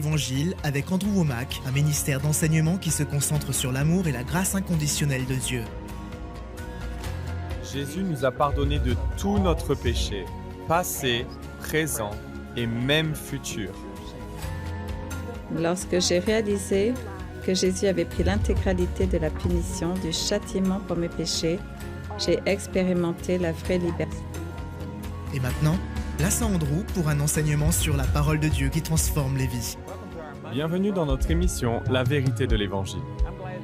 Évangile avec Andrew Wommack, un ministère d'enseignement qui se concentre sur l'amour et la grâce inconditionnelle de Dieu. Jésus nous a pardonné de tout notre péché, passé, présent et même futur. Lorsque j'ai réalisé que Jésus avait pris l'intégralité de la punition, du châtiment pour mes péchés, j'ai expérimenté la vraie liberté. Et maintenant, place à Andrew pour un enseignement sur la parole de Dieu qui transforme les vies. Bienvenue dans notre émission La vérité de l'Évangile.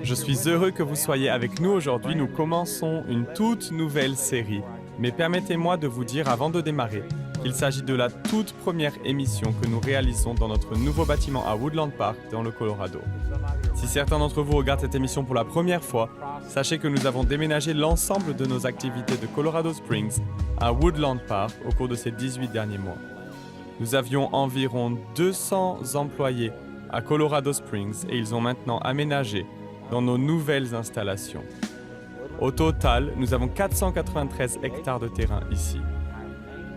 Je suis heureux que vous soyez avec nous aujourd'hui. Nous commençons une toute nouvelle série. Mais permettez-moi de vous dire avant de démarrer qu'il s'agit de la toute première émission que nous réalisons dans notre nouveau bâtiment à Woodland Park dans le Colorado. Si certains d'entre vous regardent cette émission pour la première fois, sachez que nous avons déménagé l'ensemble de nos activités de Colorado Springs à Woodland Park au cours de ces 18 derniers mois. Nous avions environ 200 employés à Colorado Springs et ils ont maintenant aménagé dans nos nouvelles installations. Au total, nous avons 493 hectares de terrain ici.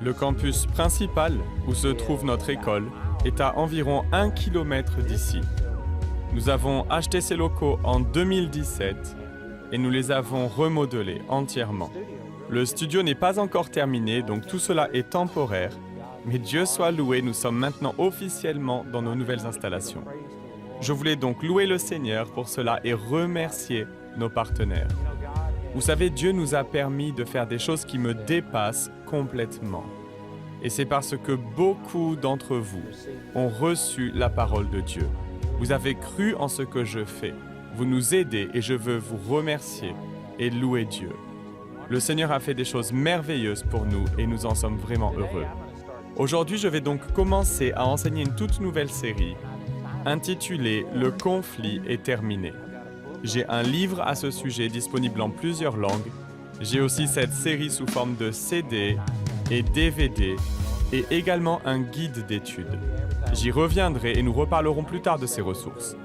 Le campus principal, où se trouve notre école, est à environ 1 km d'ici. Nous avons acheté ces locaux en 2017 et nous les avons remodelés entièrement. Le studio n'est pas encore terminé, donc tout cela est temporaire. Mais Dieu soit loué, nous sommes maintenant officiellement dans nos nouvelles installations. Je voulais donc louer le Seigneur pour cela et remercier nos partenaires. Vous savez, Dieu nous a permis de faire des choses qui me dépassent complètement. Et c'est parce que beaucoup d'entre vous ont reçu la parole de Dieu. Vous avez cru en ce que je fais. Vous nous aidez et je veux vous remercier et louer Dieu. Le Seigneur a fait des choses merveilleuses pour nous et nous en sommes vraiment heureux. Aujourd'hui, je vais donc commencer à enseigner une toute nouvelle série intitulée « Le conflit est terminé ». J'ai un livre à ce sujet disponible en plusieurs langues. J'ai aussi cette série sous forme de CD et DVD et également un guide d'études. J'y reviendrai et nous reparlerons plus tard de ces ressources.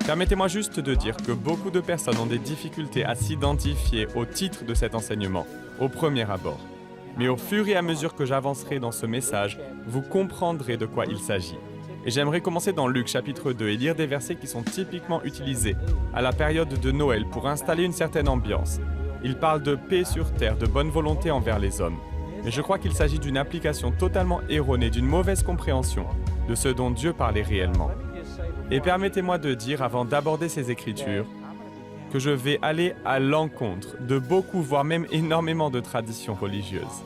Permettez-moi juste de dire que beaucoup de personnes ont des difficultés à s'identifier au titre de cet enseignement, au premier abord. Mais au fur et à mesure que j'avancerai dans ce message, vous comprendrez de quoi il s'agit. Et j'aimerais commencer dans Luc chapitre 2 et lire des versets qui sont typiquement utilisés à la période de Noël pour installer une certaine ambiance. Il parle de paix sur terre, de bonne volonté envers les hommes. Mais je crois qu'il s'agit d'une application totalement erronée, d'une mauvaise compréhension de ce dont Dieu parlait réellement. Et permettez-moi de dire, avant d'aborder ces écritures, que je vais aller à l'encontre de beaucoup, voire même énormément de traditions religieuses.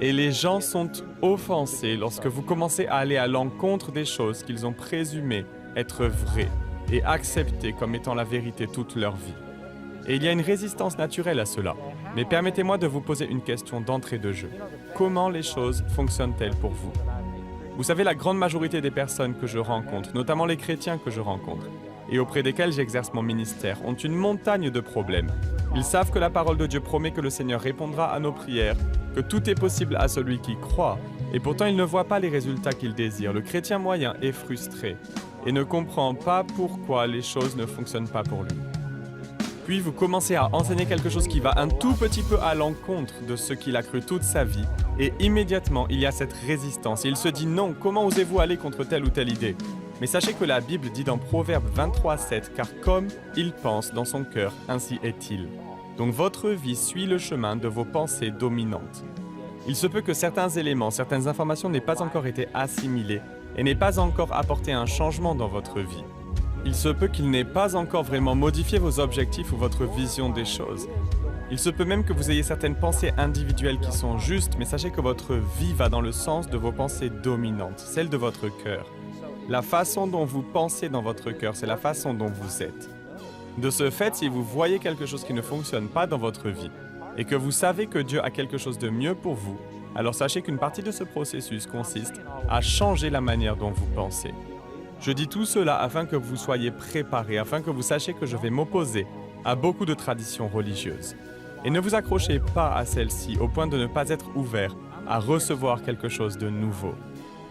Et les gens sont offensés lorsque vous commencez à aller à l'encontre des choses qu'ils ont présumées être vraies et acceptées comme étant la vérité toute leur vie. Et il y a une résistance naturelle à cela. Mais permettez-moi de vous poser une question d'entrée de jeu. Comment les choses fonctionnent-elles pour vous ? Vous savez, la grande majorité des personnes que je rencontre, notamment les chrétiens que je rencontre, et auprès desquels j'exerce mon ministère, ont une montagne de problèmes. Ils savent que la parole de Dieu promet que le Seigneur répondra à nos prières, que tout est possible à celui qui croit, et pourtant ils ne voient pas les résultats qu'ils désirent. Le chrétien moyen est frustré et ne comprend pas pourquoi les choses ne fonctionnent pas pour lui. Puis vous commencez à enseigner quelque chose qui va un tout petit peu à l'encontre de ce qu'il a cru toute sa vie, et immédiatement il y a cette résistance. Et il se dit non, comment osez-vous aller contre telle ou telle idée ? Mais sachez que la Bible dit dans Proverbe 23:7, car comme il pense dans son cœur, ainsi est-il. Donc votre vie suit le chemin de vos pensées dominantes. Il se peut que certains éléments, certaines informations n'aient pas encore été assimilées et n'aient pas encore apporté un changement dans votre vie. Il se peut qu'il n'ait pas encore vraiment modifié vos objectifs ou votre vision des choses. Il se peut même que vous ayez certaines pensées individuelles qui sont justes, mais sachez que votre vie va dans le sens de vos pensées dominantes, celle de votre cœur. La façon dont vous pensez dans votre cœur, c'est la façon dont vous êtes. De ce fait, si vous voyez quelque chose qui ne fonctionne pas dans votre vie et que vous savez que Dieu a quelque chose de mieux pour vous, alors sachez qu'une partie de ce processus consiste à changer la manière dont vous pensez. Je dis tout cela afin que vous soyez préparés, afin que vous sachiez que je vais m'opposer à beaucoup de traditions religieuses. Et ne vous accrochez pas à celles-ci au point de ne pas être ouvert à recevoir quelque chose de nouveau.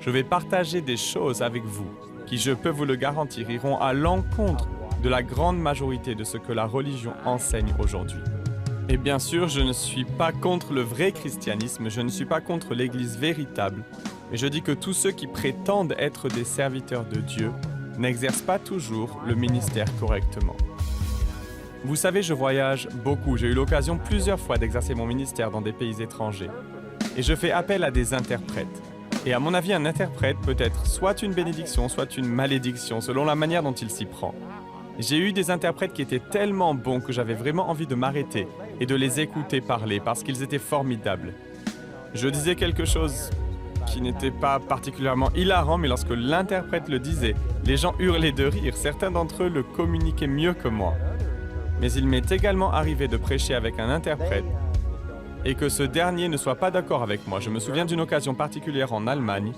Je vais partager des choses avec vous qui, je peux vous le garantir, iront à l'encontre de la grande majorité de ce que la religion enseigne aujourd'hui. Et bien sûr, je ne suis pas contre le vrai christianisme, je ne suis pas contre l'Église véritable, Mais je dis que tous ceux qui prétendent être des serviteurs de Dieu n'exercent pas toujours le ministère correctement. Vous savez, je voyage beaucoup. J'ai eu l'occasion plusieurs fois d'exercer mon ministère dans des pays étrangers. Et je fais appel à des interprètes. Et à mon avis, un interprète peut être soit une bénédiction, soit une malédiction, selon la manière dont il s'y prend. J'ai eu des interprètes qui étaient tellement bons que j'avais vraiment envie de m'arrêter et de les écouter parler parce qu'ils étaient formidables. Je disais quelque chose qui n'était pas particulièrement hilarant, mais lorsque l'interprète le disait, les gens hurlaient de rire. Certains d'entre eux le communiquaient mieux que moi. Mais il m'est également arrivé de prêcher avec un interprète et que ce dernier ne soit pas d'accord avec moi. Je me souviens d'une occasion particulière en Allemagne.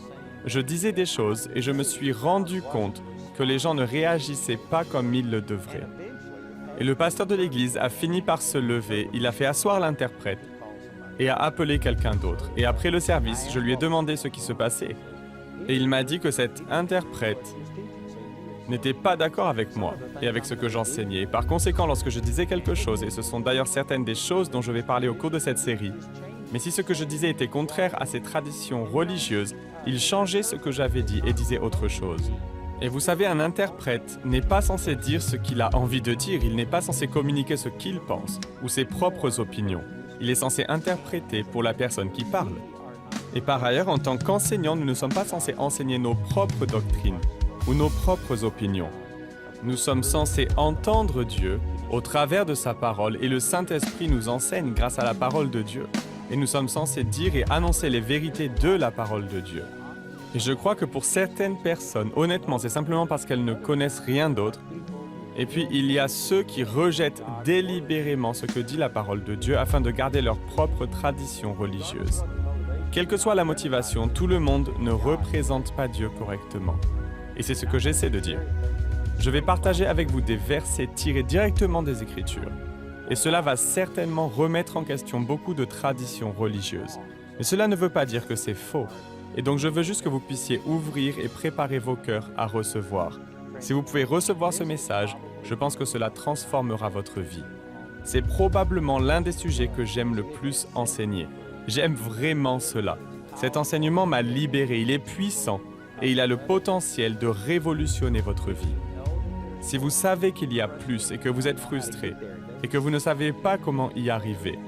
Je disais des choses et je me suis rendu compte que les gens ne réagissaient pas comme ils le devraient. Et le pasteur de l'église a fini par se lever, il a fait asseoir l'interprète et a appelé quelqu'un d'autre. Et après le service, je lui ai demandé ce qui se passait. Et il m'a dit que cet interprète n'était pas d'accord avec moi et avec ce que j'enseignais. Par conséquent, lorsque je disais quelque chose, et ce sont d'ailleurs certaines des choses dont je vais parler au cours de cette série, mais si ce que je disais était contraire à ses traditions religieuses, il changeait ce que j'avais dit et disait autre chose. Et vous savez, un interprète n'est pas censé dire ce qu'il a envie de dire, il n'est pas censé communiquer ce qu'il pense ou ses propres opinions. Il est censé interpréter pour la personne qui parle. Et par ailleurs, en tant qu'enseignant, nous ne sommes pas censés enseigner nos propres doctrines ou nos propres opinions. Nous sommes censés entendre Dieu au travers de sa parole et le Saint-Esprit nous enseigne grâce à la parole de Dieu. Et nous sommes censés dire et annoncer les vérités de la parole de Dieu. Et je crois que pour certaines personnes, honnêtement, c'est simplement parce qu'elles ne connaissent rien d'autre. Et puis, il y a ceux qui rejettent délibérément ce que dit la parole de Dieu afin de garder leur propre tradition religieuse. Quelle que soit la motivation, tout le monde ne représente pas Dieu correctement. Et c'est ce que j'essaie de dire. Je vais partager avec vous des versets tirés directement des Écritures. Et cela va certainement remettre en question beaucoup de traditions religieuses. Mais cela ne veut pas dire que c'est faux. Et donc je veux juste que vous puissiez ouvrir et préparer vos cœurs à recevoir. Si vous pouvez recevoir ce message, je pense que cela transformera votre vie. C'est probablement l'un des sujets que j'aime le plus enseigner. J'aime vraiment cela. Cet enseignement m'a libéré, il est puissant et il a le potentiel de révolutionner votre vie. Si vous savez qu'il y a plus et que vous êtes frustré et que vous ne savez pas comment y arriver,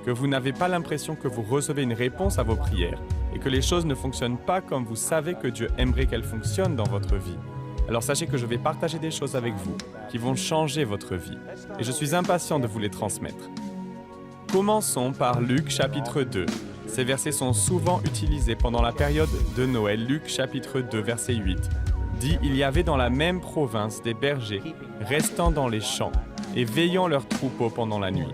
que vous n'avez pas l'impression que vous recevez une réponse à vos prières et que les choses ne fonctionnent pas comme vous savez que Dieu aimerait qu'elles fonctionnent dans votre vie, alors sachez que je vais partager des choses avec vous qui vont changer votre vie et je suis impatient de vous les transmettre. Commençons par Luc chapitre 2. Ces versets sont souvent utilisés pendant la période de Noël. Luc chapitre 2 verset 8 dit « Il y avait dans la même province des bergers restant dans les champs et veillant leurs troupeaux pendant la nuit.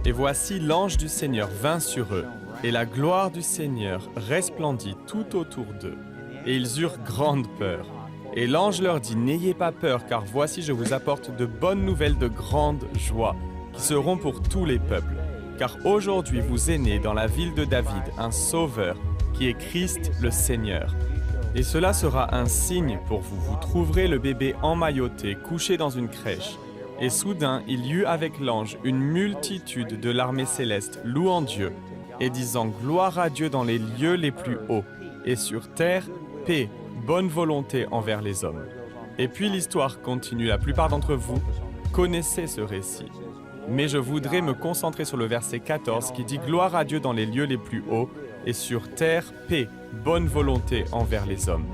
Et voici l'ange du Seigneur vint sur eux, et la gloire du Seigneur resplendit tout autour d'eux. Et ils eurent grande peur. Et l'ange leur dit, n'ayez pas peur, car voici je vous apporte de bonnes nouvelles de grande joie, qui seront pour tous les peuples. Car aujourd'hui vous est né dans la ville de David un Sauveur, qui est Christ le Seigneur. Et cela sera un signe pour vous. Vous trouverez le bébé emmailloté, couché dans une crèche. Et soudain, il y eut avec l'ange une multitude de l'armée céleste, louant Dieu, et disant « Gloire à Dieu dans les lieux les plus hauts, et sur terre, paix, bonne volonté envers les hommes. » Et puis l'histoire continue. La plupart d'entre vous connaissez ce récit. Mais je voudrais me concentrer sur le verset 14 qui dit « Gloire à Dieu dans les lieux les plus hauts, et sur terre, paix, bonne volonté envers les hommes. »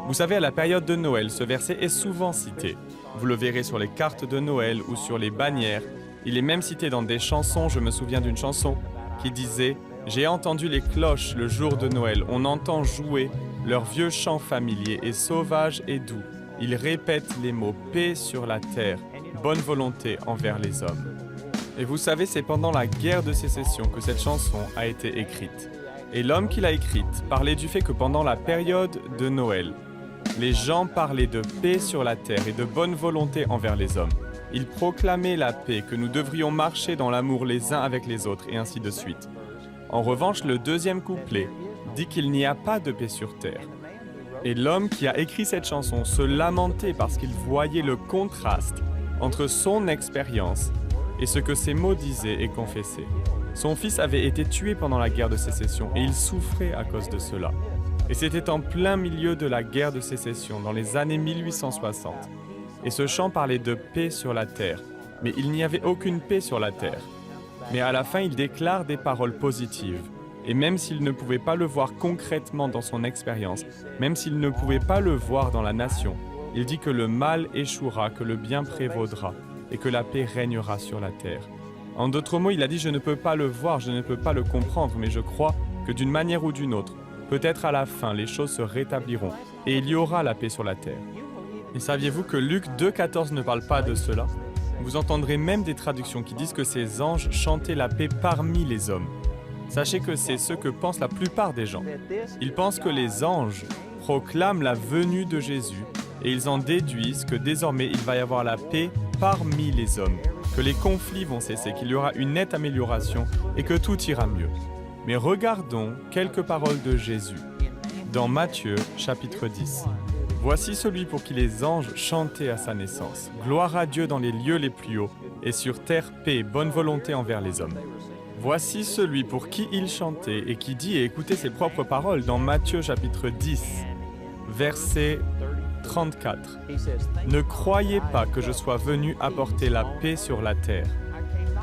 Vous savez, à la période de Noël, ce verset est souvent cité. Vous le verrez sur les cartes de Noël ou sur les bannières. Il est même cité dans des chansons. Je me souviens d'une chanson qui disait « J'ai entendu les cloches le jour de Noël. On entend jouer leurs vieux chants familiers et sauvages et doux. Ils répètent les mots « paix sur la terre, bonne volonté envers les hommes. » Et vous savez, c'est pendant la guerre de sécession que cette chanson a été écrite. Et l'homme qui l'a écrite parlait du fait que pendant la période de Noël, les gens parlaient de paix sur la terre et de bonne volonté envers les hommes. Ils proclamaient la paix, que nous devrions marcher dans l'amour les uns avec les autres, et ainsi de suite. En revanche, le deuxième couplet dit qu'il n'y a pas de paix sur terre. Et l'homme qui a écrit cette chanson se lamentait parce qu'il voyait le contraste entre son expérience et ce que ces mots disaient et confessaient. Son fils avait été tué pendant la guerre de sécession et il souffrait à cause de cela. Et c'était en plein milieu de la guerre de sécession, dans les années 1860. Et ce chant parlait de paix sur la terre. Mais il n'y avait aucune paix sur la terre. Mais à la fin, il déclare des paroles positives. Et même s'il ne pouvait pas le voir concrètement dans son expérience, même s'il ne pouvait pas le voir dans la nation, il dit que le mal échouera, que le bien prévaudra, et que la paix régnera sur la terre. En d'autres mots, il a dit « Je ne peux pas le voir, je ne peux pas le comprendre, mais je crois que d'une manière ou d'une autre, peut-être à la fin, les choses se rétabliront, et il y aura la paix sur la terre. » Et saviez-vous que Luc 2,14 ne parle pas de cela? Vous entendrez même des traductions qui disent que ces anges chantaient la paix parmi les hommes. Sachez que c'est ce que pensent la plupart des gens. Ils pensent que les anges proclament la venue de Jésus et ils en déduisent que désormais il va y avoir la paix parmi les hommes, que les conflits vont cesser, qu'il y aura une nette amélioration et que tout ira mieux. Mais regardons quelques paroles de Jésus dans Matthieu chapitre 10. Voici celui pour qui les anges chantaient à sa naissance. Gloire à Dieu dans les lieux les plus hauts, et sur terre paix, bonne volonté envers les hommes. Voici celui pour qui il chantait et qui dit et écoutez ses propres paroles dans Matthieu chapitre 10, verset 34. Ne croyez pas que je sois venu apporter la paix sur la terre.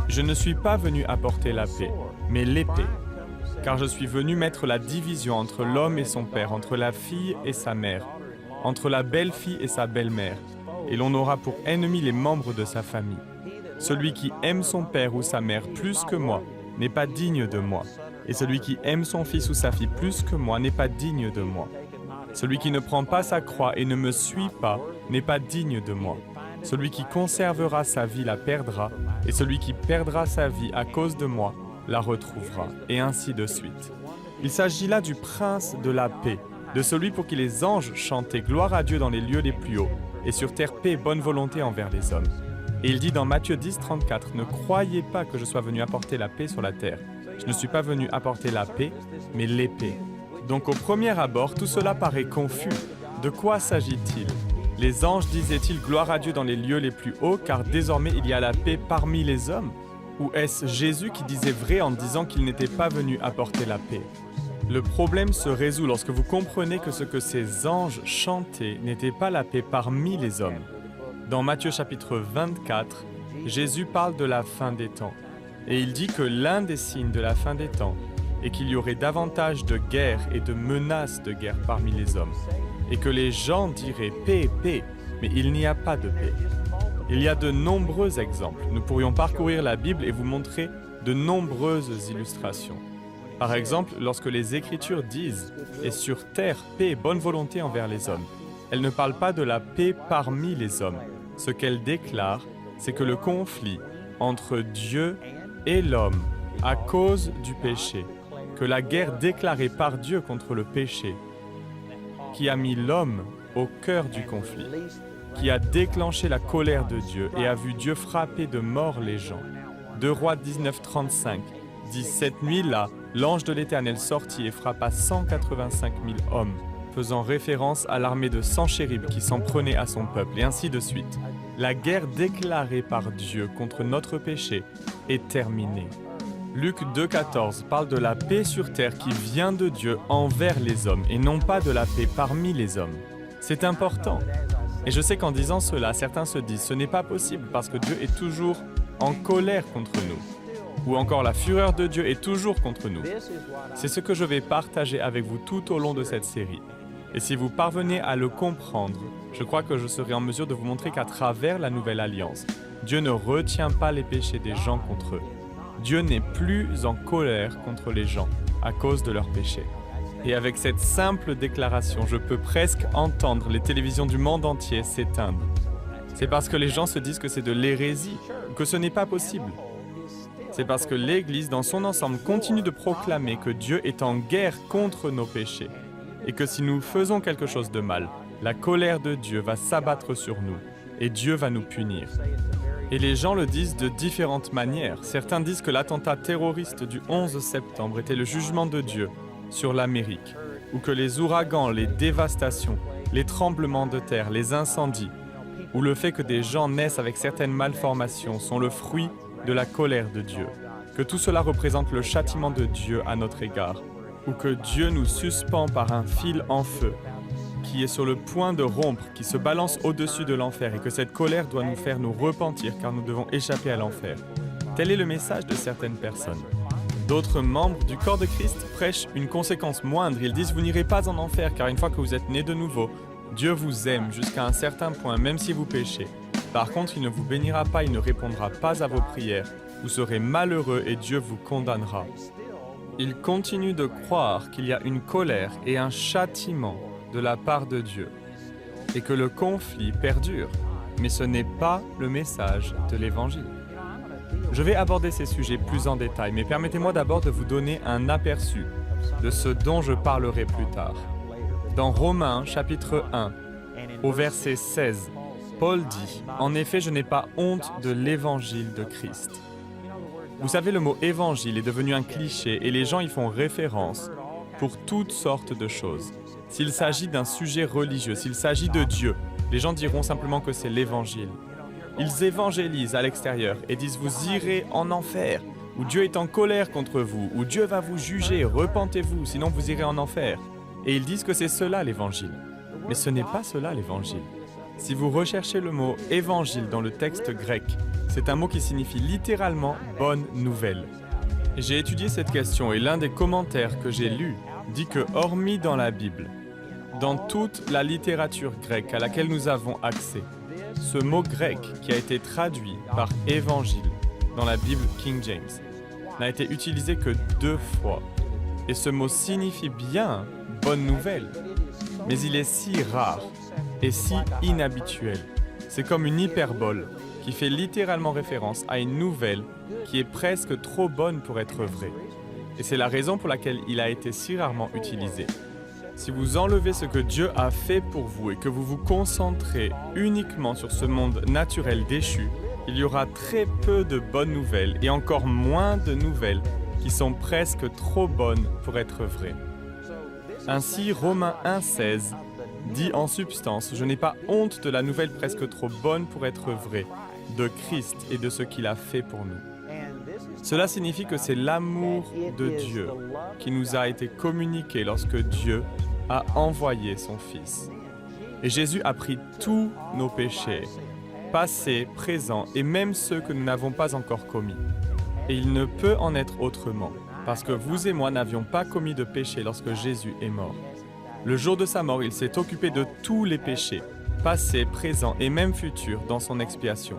Je ne suis pas venu apporter la paix, mais l'épée. Car je suis venu mettre la division entre l'homme et son père, entre la fille et sa mère, entre la belle-fille et sa belle-mère, et l'on aura pour ennemis les membres de sa famille. Celui qui aime son père ou sa mère plus que moi n'est pas digne de moi, et celui qui aime son fils ou sa fille plus que moi n'est pas digne de moi. Celui qui ne prend pas sa croix et ne me suit pas n'est pas digne de moi. Celui qui conservera sa vie la perdra, et celui qui perdra sa vie à cause de moi la retrouvera, et ainsi de suite. Il s'agit là du prince de la paix, de celui pour qui les anges chantaient gloire à Dieu dans les lieux les plus hauts, et sur terre paix et bonne volonté envers les hommes. Et il dit dans Matthieu 10, 34, « Ne croyez pas que je sois venu apporter la paix sur la terre. Je ne suis pas venu apporter la paix, mais l'épée. » Donc au premier abord, tout cela paraît confus. De quoi s'agit-il? Les anges disaient-ils gloire à Dieu dans les lieux les plus hauts, car désormais il y a la paix parmi les hommes? Ou est-ce Jésus qui disait vrai en disant qu'il n'était pas venu apporter la paix? Le problème se résout lorsque vous comprenez que ce que ces anges chantaient n'était pas la paix parmi les hommes. Dans Matthieu chapitre 24, Jésus parle de la fin des temps. Et il dit que l'un des signes de la fin des temps est qu'il y aurait davantage de guerres et de menaces de guerre parmi les hommes. Et que les gens diraient paix, paix, mais il n'y a pas de paix. Il y a de nombreux exemples. Nous pourrions parcourir la Bible et vous montrer de nombreuses illustrations. Par exemple, lorsque les Écritures disent « Et sur terre, paix et bonne volonté envers les hommes », elles ne parlent pas de la paix parmi les hommes. Ce qu'elles déclarent, c'est que le conflit entre Dieu et l'homme, à cause du péché, que la guerre déclarée par Dieu contre le péché, qui a mis l'homme au cœur du conflit, qui a déclenché la colère de Dieu et a vu Dieu frapper de mort les gens. 2 Rois 19, 35 dit « Cette nuit-là, l'ange de l'Éternel sortit et frappa 185 000 hommes, faisant référence à l'armée de Sanchérib qui s'en prenait à son peuple, et ainsi de suite. La guerre déclarée par Dieu contre notre péché est terminée. » Luc 2,14 parle de la paix sur terre qui vient de Dieu envers les hommes, et non pas de la paix parmi les hommes. C'est important. Et je sais qu'en disant cela, certains se disent « Ce n'est pas possible parce que Dieu est toujours en colère contre nous. » Ou encore la fureur de Dieu est toujours contre nous. C'est ce que je vais partager avec vous tout au long de cette série. Et si vous parvenez à le comprendre, je crois que je serai en mesure de vous montrer qu'à travers la Nouvelle Alliance, Dieu ne retient pas les péchés des gens contre eux. Dieu n'est plus en colère contre les gens à cause de leurs péchés. Et avec cette simple déclaration, je peux presque entendre les télévisions du monde entier s'éteindre. C'est parce que les gens se disent que c'est de l'hérésie, ou que ce n'est pas possible. C'est parce que l'Église, dans son ensemble, continue de proclamer que Dieu est en guerre contre nos péchés, et que si nous faisons quelque chose de mal, la colère de Dieu va s'abattre sur nous, et Dieu va nous punir. Et les gens le disent de différentes manières. Certains disent que l'attentat terroriste du 11 septembre était le jugement de Dieu sur l'Amérique, ou que les ouragans, les dévastations, les tremblements de terre, les incendies, ou le fait que des gens naissent avec certaines malformations sont le fruit de la colère de Dieu, que tout cela représente le châtiment de Dieu à notre égard. ou que Dieu nous suspend par un fil en feu, qui est sur le point de rompre, qui se balance au-dessus de l'enfer et que cette colère doit nous faire nous repentir car nous devons échapper à l'enfer. Tel est le message de certaines personnes. D'autres membres du corps de Christ prêchent une conséquence moindre. Ils disent « Vous n'irez pas en enfer car une fois que vous êtes nés de nouveau, Dieu vous aime jusqu'à un certain point, même si vous péchez. Par contre, il ne vous bénira pas, il ne répondra pas à vos prières. Vous serez malheureux et Dieu vous condamnera. » Ils continuent de croire qu'il y a une colère et un châtiment de la part de Dieu et que le conflit perdure. Mais ce n'est pas le message de l'Évangile. Je vais aborder ces sujets plus en détail, mais permettez-moi d'abord de vous donner un aperçu de ce dont je parlerai plus tard. Dans Romains chapitre 1, au verset 16, Paul dit « En effet, je n'ai pas honte de l'Évangile de Christ. » Vous savez, le mot « évangile » est devenu un cliché et les gens y font référence pour toutes sortes de choses. S'il s'agit d'un sujet religieux, s'il s'agit de Dieu, les gens diront simplement que c'est l'Évangile. Ils évangélisent à l'extérieur et disent « Vous irez en enfer » ou « Dieu est en colère contre vous » ou « Dieu va vous juger, repentez-vous, sinon vous irez en enfer ». Et ils disent que c'est cela l'Évangile. Mais ce n'est pas cela l'Évangile. Si vous recherchez le mot « évangile » dans le texte grec, c'est un mot qui signifie littéralement « bonne nouvelle ». J'ai étudié cette question et l'un des commentaires que j'ai lus dit que hormis dans la Bible, dans toute la littérature grecque à laquelle nous avons accès, ce mot grec qui a été traduit par « évangile » dans la Bible King James n'a été utilisé que 2 fois. Et ce mot signifie bien « bonne nouvelle », mais il est si rare et si inhabituel. C'est comme une hyperbole qui fait littéralement référence à une nouvelle qui est presque trop bonne pour être vraie. Et c'est la raison pour laquelle il a été si rarement utilisé. Si vous enlevez ce que Dieu a fait pour vous et que vous vous concentrez uniquement sur ce monde naturel déchu, il y aura très peu de bonnes nouvelles et encore moins de nouvelles qui sont presque trop bonnes pour être vraies. Ainsi, Romains 1,16 dit en substance « Je n'ai pas honte de la nouvelle presque trop bonne pour être vraie, de Christ et de ce qu'il a fait pour nous. » Cela signifie que c'est l'amour de Dieu qui nous a été communiqué lorsque Dieu a envoyé son Fils. Et Jésus a pris tous nos péchés, passés, présents et même ceux que nous n'avons pas encore commis. Et il ne peut en être autrement, parce que vous et moi n'avions pas commis de péché lorsque Jésus est mort. Le jour de sa mort, il s'est occupé de tous les péchés, passés, présents et même futurs, dans son expiation.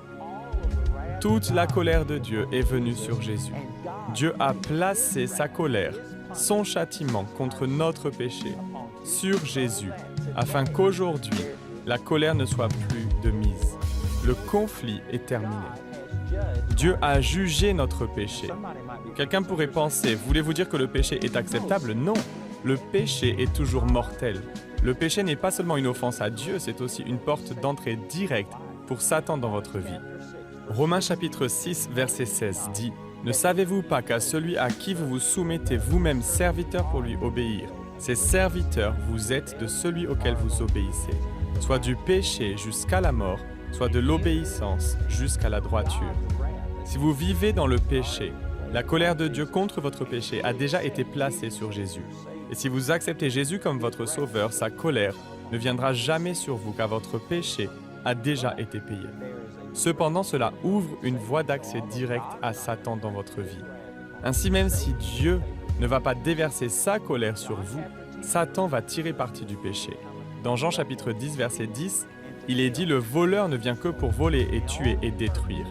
Toute la colère de Dieu est venue sur Jésus. Dieu a placé sa colère, son châtiment contre notre péché, sur Jésus, afin qu'aujourd'hui, la colère ne soit plus de mise. Le conflit est terminé. Dieu a jugé notre péché. Quelqu'un pourrait penser, voulez-vous dire que le péché est acceptable? Non, le péché est toujours mortel. Le péché n'est pas seulement une offense à Dieu, c'est aussi une porte d'entrée directe pour Satan dans votre vie. Romains chapitre 6, verset 16 dit « Ne savez-vous pas qu'à celui à qui vous vous soumettez vous-même serviteur pour lui obéir, ces serviteurs vous êtes de celui auquel vous obéissez, soit du péché jusqu'à la mort, soit de l'obéissance jusqu'à la droiture. » Si vous vivez dans le péché, la colère de Dieu contre votre péché a déjà été placée sur Jésus. Et si vous acceptez Jésus comme votre sauveur, sa colère ne viendra jamais sur vous car votre péché a déjà été payé. Cependant, cela ouvre une voie d'accès direct à Satan dans votre vie. Ainsi, même si Dieu ne va pas déverser sa colère sur vous, Satan va tirer parti du péché. Dans Jean chapitre 10, verset 10, il est dit « Le voleur ne vient que pour voler et tuer et détruire ».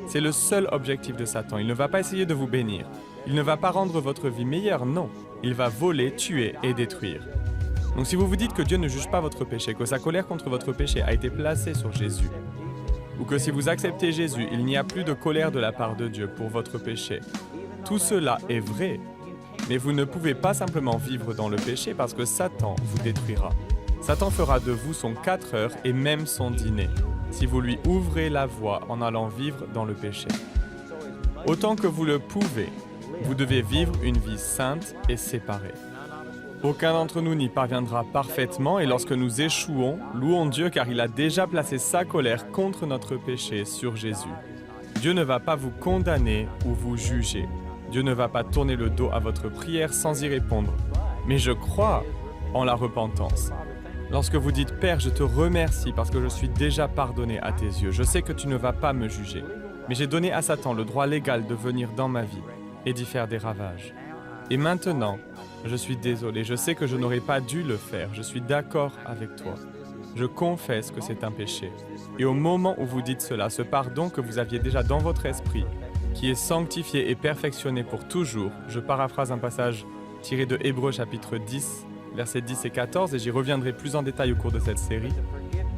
C'est le seul objectif de Satan. Il ne va pas essayer de vous bénir. Il ne va pas rendre votre vie meilleure, non. Il va voler, tuer et détruire. Donc si vous vous dites que Dieu ne juge pas votre péché, que sa colère contre votre péché a été placée sur Jésus, ou que si vous acceptez Jésus, il n'y a plus de colère de la part de Dieu pour votre péché, tout cela est vrai, mais vous ne pouvez pas simplement vivre dans le péché parce que Satan vous détruira. Satan fera de vous son 4 heures et même son dîner, si vous lui ouvrez la voie en allant vivre dans le péché. Autant que vous le pouvez, vous devez vivre une vie sainte et séparée. Aucun d'entre nous n'y parviendra parfaitement et lorsque nous échouons, louons Dieu car il a déjà placé sa colère contre notre péché sur Jésus. Dieu ne va pas vous condamner ou vous juger. Dieu ne va pas tourner le dos à votre prière sans y répondre. Mais je crois en la repentance. Lorsque vous dites « Père, je te remercie parce que je suis déjà pardonné à tes yeux. Je sais que tu ne vas pas me juger. Mais j'ai donné à Satan le droit légal de venir dans ma vie et d'y faire des ravages. Et maintenant, je suis désolé. Je sais que je n'aurais pas dû le faire. Je suis d'accord avec toi. Je confesse que c'est un péché. Et au moment où vous dites cela, ce pardon que vous aviez déjà dans votre esprit, qui est sanctifié et perfectionné pour toujours, je paraphrase un passage tiré de Hébreux chapitre 10, versets 10 et 14, et j'y reviendrai plus en détail au cours de cette série.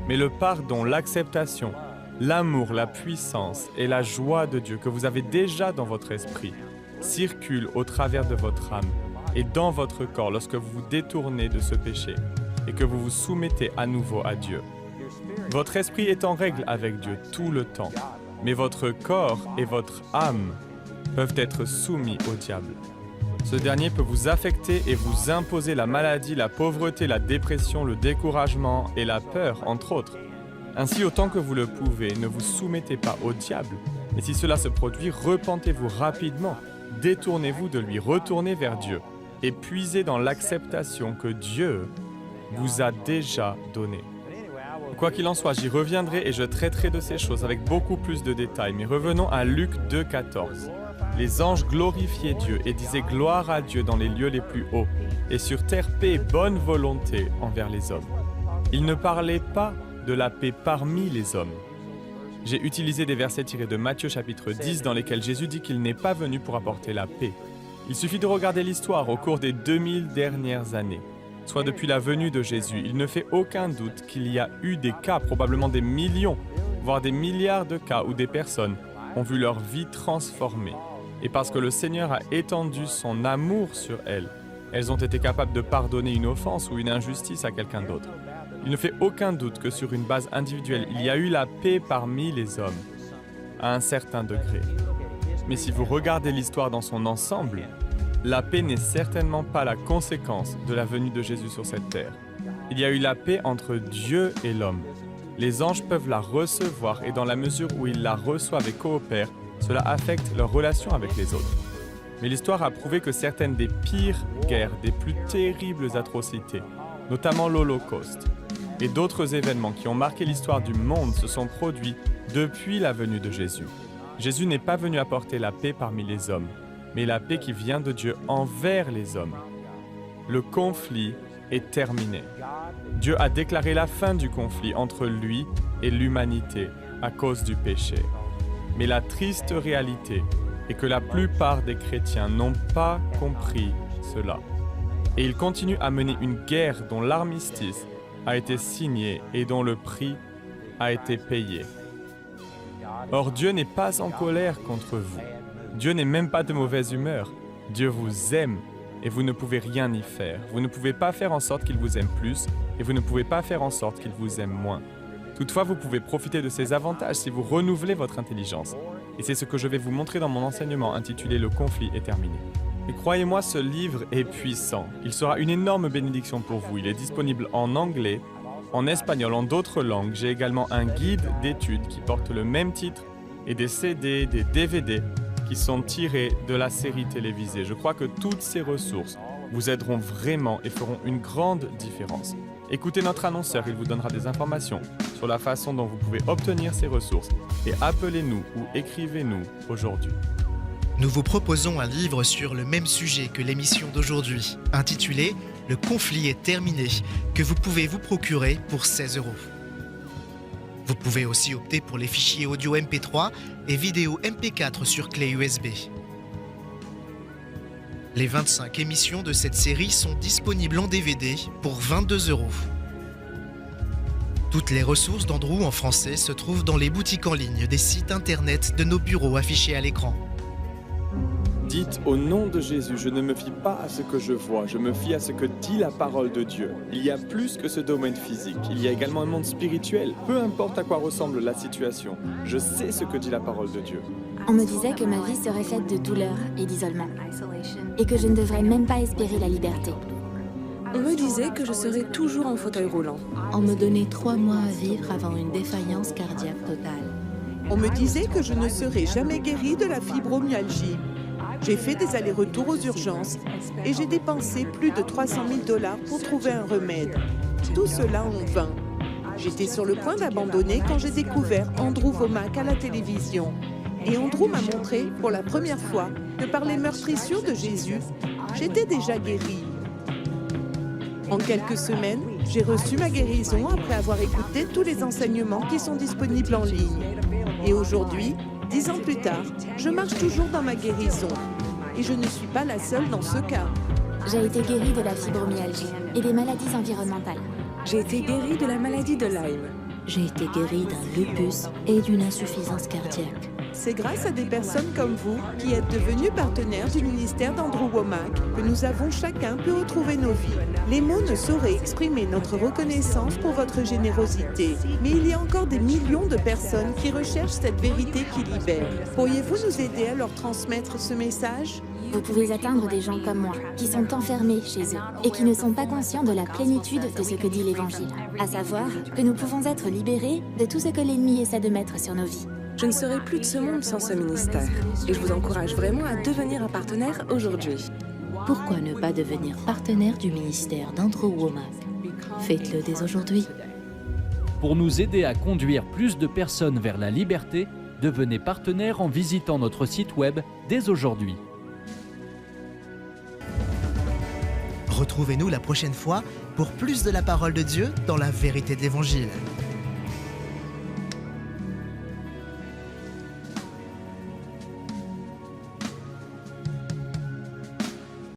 Mais le pardon, l'acceptation, l'amour, la puissance et la joie de Dieu que vous avez déjà dans votre esprit circulent au travers de votre âme et dans votre corps lorsque vous vous détournez de ce péché et que vous vous soumettez à nouveau à Dieu. Votre esprit est en règle avec Dieu tout le temps, mais votre corps et votre âme peuvent être soumis au diable. Ce dernier peut vous affecter et vous imposer la maladie, la pauvreté, la dépression, le découragement et la peur, entre autres. Ainsi, autant que vous le pouvez, ne vous soumettez pas au diable. Et si cela se produit, repentez-vous rapidement, détournez-vous de lui, retournez vers Dieu et puisez dans l'acceptation que Dieu vous a déjà donnée. Quoi qu'il en soit, j'y reviendrai et je traiterai de ces choses avec beaucoup plus de détails. Mais revenons à Luc 2, 14. Les anges glorifiaient Dieu et disaient gloire à Dieu dans les lieux les plus hauts, et sur terre paix et bonne volonté envers les hommes. Ils ne parlaient pas de la paix parmi les hommes. J'ai utilisé des versets tirés de Matthieu chapitre 10 dans lesquels Jésus dit qu'il n'est pas venu pour apporter la paix. Il suffit de regarder l'histoire au cours des 2000 dernières années. Soit depuis la venue de Jésus, il ne fait aucun doute qu'il y a eu des cas, probablement des millions, voire des milliards de cas où des personnes ont vu leur vie transformée. Et parce que le Seigneur a étendu son amour sur elles, elles ont été capables de pardonner une offense ou une injustice à quelqu'un d'autre. Il ne fait aucun doute que sur une base individuelle, il y a eu la paix parmi les hommes, à un certain degré. Mais si vous regardez l'histoire dans son ensemble, la paix n'est certainement pas la conséquence de la venue de Jésus sur cette terre. Il y a eu la paix entre Dieu et l'homme. Les anges peuvent la recevoir et dans la mesure où ils la reçoivent et coopèrent, cela affecte leur relation avec les autres. Mais l'histoire a prouvé que certaines des pires guerres, des plus terribles atrocités, notamment l'Holocauste, et d'autres événements qui ont marqué l'histoire du monde se sont produits depuis la venue de Jésus. Jésus n'est pas venu apporter la paix parmi les hommes, mais la paix qui vient de Dieu envers les hommes. Le conflit est terminé. Dieu a déclaré la fin du conflit entre lui et l'humanité à cause du péché. Mais la triste réalité est que la plupart des chrétiens n'ont pas compris cela. Et ils continuent à mener une guerre dont l'armistice a été signé et dont le prix a été payé. Or, Dieu n'est pas en colère contre vous. Dieu n'est même pas de mauvaise humeur. Dieu vous aime et vous ne pouvez rien y faire. Vous ne pouvez pas faire en sorte qu'il vous aime plus et vous ne pouvez pas faire en sorte qu'il vous aime moins. Toutefois, vous pouvez profiter de ces avantages si vous renouvelez votre intelligence. Et c'est ce que je vais vous montrer dans mon enseignement intitulé « Le conflit est terminé ». Et croyez-moi, ce livre est puissant. Il sera une énorme bénédiction pour vous. Il est disponible en anglais, en espagnol, en d'autres langues. J'ai également un guide d'études qui porte le même titre et des CD, des DVD qui sont tirés de la série télévisée. Je crois que toutes ces ressources vous aideront vraiment et feront une grande différence. Écoutez notre annonceur, il vous donnera des informations sur la façon dont vous pouvez obtenir ces ressources et appelez-nous ou écrivez-nous aujourd'hui. Nous vous proposons un livre sur le même sujet que l'émission d'aujourd'hui, intitulé « Le conflit est terminé », que vous pouvez vous procurer pour 16 €. Vous pouvez aussi opter pour les fichiers audio MP3 et vidéo MP4 sur clé USB. Les 25 émissions de cette série sont disponibles en DVD pour 22 €. Toutes les ressources d'Andrew en français se trouvent dans les boutiques en ligne des sites internet de nos bureaux affichés à l'écran. Dites au nom de Jésus, je ne me fie pas à ce que je vois, je me fie à ce que dit la parole de Dieu. Il y a plus que ce domaine physique, il y a également un monde spirituel. Peu importe à quoi ressemble la situation, je sais ce que dit la parole de Dieu. On me disait que ma vie serait faite de douleur et d'isolement, et que je ne devrais même pas espérer la liberté. On me disait que je serais toujours en fauteuil roulant. On me donnait 3 mois à vivre avant une défaillance cardiaque totale. On me disait que je ne serais jamais guérie de la fibromyalgie. J'ai fait des allers-retours aux urgences et j'ai dépensé plus de 300 000 $ pour trouver un remède. Tout cela en vain. J'étais sur le point d'abandonner quand j'ai découvert Andrew Wommack à la télévision. Et Andrew m'a montré pour la première fois que par les meurtrissures de Jésus, j'étais déjà guérie. En quelques semaines, j'ai reçu ma guérison après avoir écouté tous les enseignements qui sont disponibles en ligne. Et aujourd'hui, 10 ans plus tard, je marche toujours dans ma guérison. Et je ne suis pas la seule dans ce cas. J'ai été guérie de la fibromyalgie et des maladies environnementales. J'ai été guérie de la maladie de Lyme. J'ai été guérie d'un lupus et d'une insuffisance cardiaque. C'est grâce à des personnes comme vous qui êtes devenus partenaires du ministère d'Andrew Wommack que nous avons chacun pu retrouver nos vies. Les mots ne sauraient exprimer notre reconnaissance pour votre générosité. Mais il y a encore des millions de personnes qui recherchent cette vérité qui libère. Pourriez-vous nous aider à leur transmettre ce message ? Vous pouvez atteindre des gens comme moi, qui sont enfermés chez eux et qui ne sont pas conscients de la plénitude de ce que dit l'Évangile, à savoir que nous pouvons être libérés de tout ce que l'ennemi essaie de mettre sur nos vies. Je ne serai plus de ce monde sans ce ministère. Et je vous encourage vraiment à devenir un partenaire aujourd'hui. Pourquoi ne pas devenir partenaire du ministère d'Andrew Wommack? Faites-le dès aujourd'hui. Pour nous aider à conduire plus de personnes vers la liberté, devenez partenaire en visitant notre site web dès aujourd'hui. Retrouvez-nous la prochaine fois pour plus de la parole de Dieu dans la vérité de l'Évangile.